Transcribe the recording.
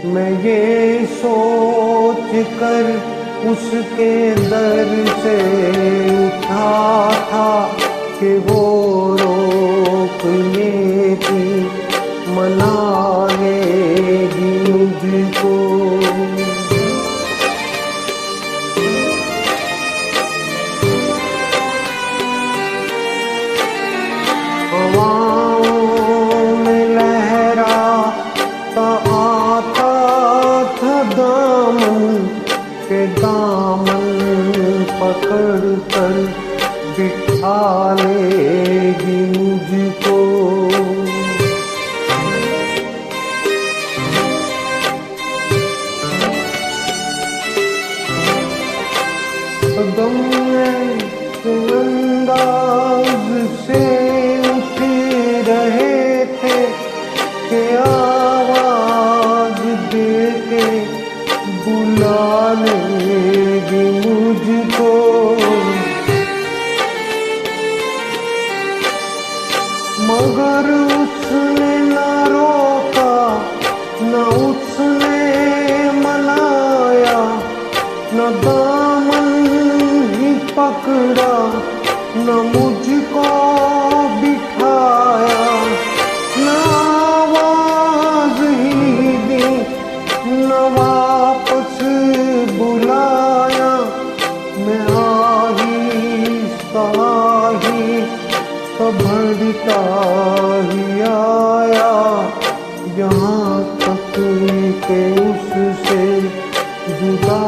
मैं ये सोच कर उसके दर से उठा था कि वो रोक लेती, मना लेगी मुझको। हवाओं में लहराता आता था दामन के, दामन पकड़ कर बिठा लेगी मुझको। कदम के अंदाज से उठ रहे थे कि आवाज देके बुला लेगी मुझको। मगर उसने न रोका, न उसने मनाया, न दामन ही पकड़ा, न मुझको बिठाया, न आवाज ही दी, न वापस बुलाया। मैं आहिस्ता ही बढ़ता ही आया, यहाँ तक के उससे जुदा